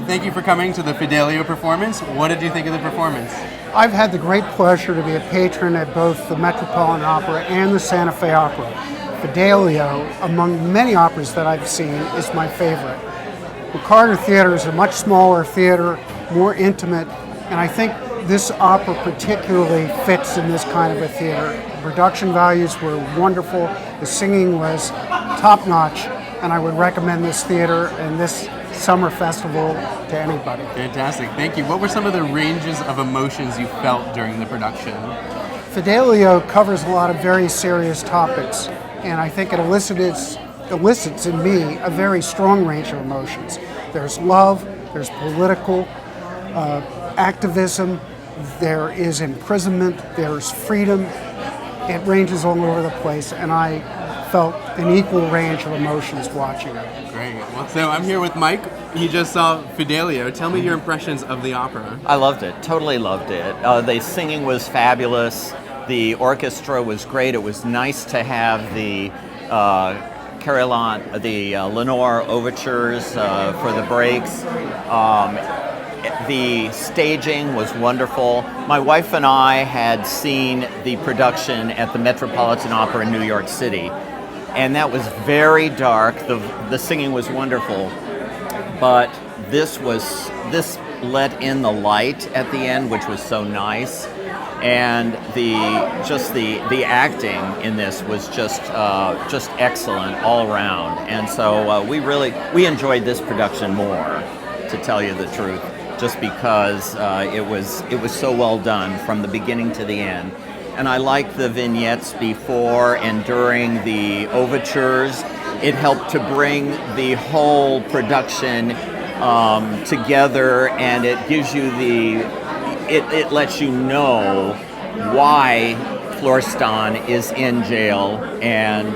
Thank you for coming to the Fidelio performance. What did you think of the performance? I've had the great pleasure to be a patron at both the Metropolitan Opera and the Santa Fe Opera. Fidelio, among many operas that I've seen, is my favorite. McCarter Theater is a much smaller theater, more intimate, and I think this opera particularly fits in this kind of a theater. The production values were wonderful, the singing was top-notch, and I would recommend this theater and this summer festival to anybody. Fantastic, thank you. What were some of the ranges of emotions you felt during the production? Fidelio covers a lot of very serious topics, and I think it elicits in me a very strong range of emotions. There's love, there's political activism, there is imprisonment, there's freedom. It ranges all over the place, and I felt an equal range of emotions watching it. Great. Well, so I'm here with Mike. He just saw Fidelio. Tell me your impressions of the opera. I loved it. Totally loved it. The singing was fabulous. The orchestra was great. It was nice to have the Lenore overtures for the breaks. The staging was wonderful. My wife and I had seen the production at the Metropolitan Opera in New York City, and that was very dark. The singing was wonderful, but this let in the light at the end, which was so nice, and the acting in this was just excellent all around. And so we enjoyed this production more, to tell you the truth, just because it was so well done from the beginning to the end. And I like the vignettes before and during the overtures. It helped to bring the whole production together, and it gives you it lets you know why Florestan is in jail, and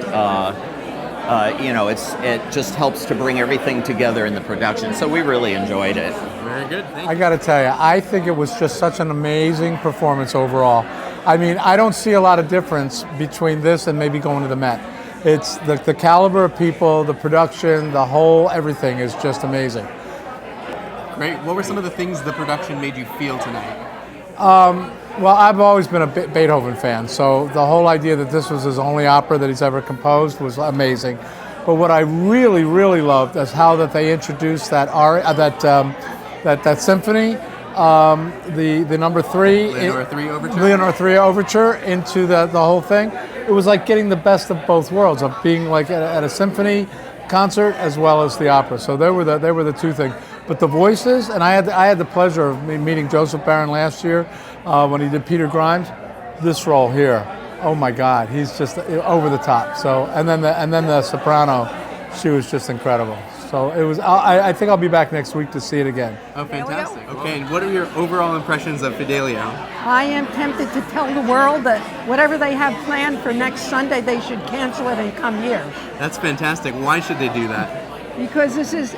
it just helps to bring everything together in the production. So we really enjoyed it. Very good. Thank you. I got to tell you, I think it was just such an amazing performance overall. I mean, I don't see a lot of difference between this and maybe going to the Met. It's the caliber of people, the production, the whole everything is just amazing. Great. What were some of the things the production made you feel tonight? Well, I've always been a Beethoven fan, so the whole idea that this was his only opera that he's ever composed was amazing. But what I really, really loved is how that they introduced that symphony, the number 3, Leonore 3 overture into the whole thing. It was like getting the best of both worlds, of being like at a symphony concert as well as the opera. So they were the two things. But the voices, and I had the pleasure of meeting Joseph Barron last year when he did Peter Grimes. This role here, oh my God, he's just over the top. So and then the soprano, she was just incredible. So it was. I think I'll be back next week to see it again. Oh, fantastic! Okay, and what are your overall impressions of Fidelio? I am tempted to tell the world that whatever they have planned for next Sunday, they should cancel it and come here. That's fantastic. Why should they do that? Because this is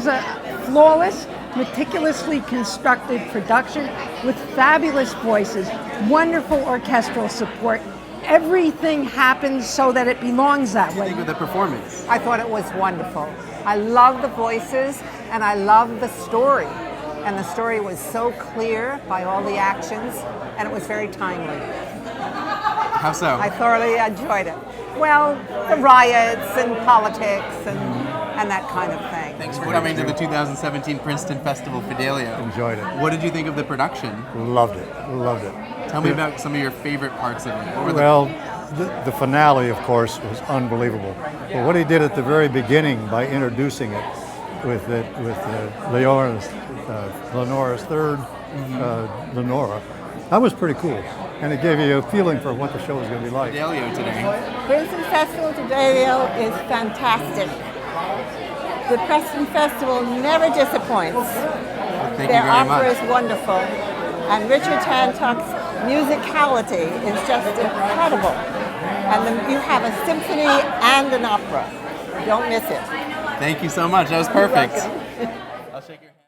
a flawless, meticulously constructed production with fabulous voices, wonderful orchestral support. Everything happens so that it belongs that way. Think of the performance. I thought it was wonderful. I love the voices and I love the story. And the story was so clear by all the actions, and it was very timely. How so? I thoroughly enjoyed it. Well, the riots and politics and that kind of thing. Thanks for coming to the 2017 Princeton Festival Fidelio. Enjoyed it. What did you think of the production? Loved it. Loved it. Tell me about some of your favorite parts of it. The finale, of course, was unbelievable. But what he did at the very beginning by introducing it with Lenore's third Lenore, that was pretty cool. And it gave you a feeling for what the show was going to be like. Fidelio today. Princeton Festival Fidelio is fantastic. The Princeton Festival never disappoints. Thank you Their very opera much. is wonderful. And Richard Tantuck's musicality is just incredible. And you have a symphony and an opera. Don't miss it. Thank you so much. That was perfect. I'll shake your hand.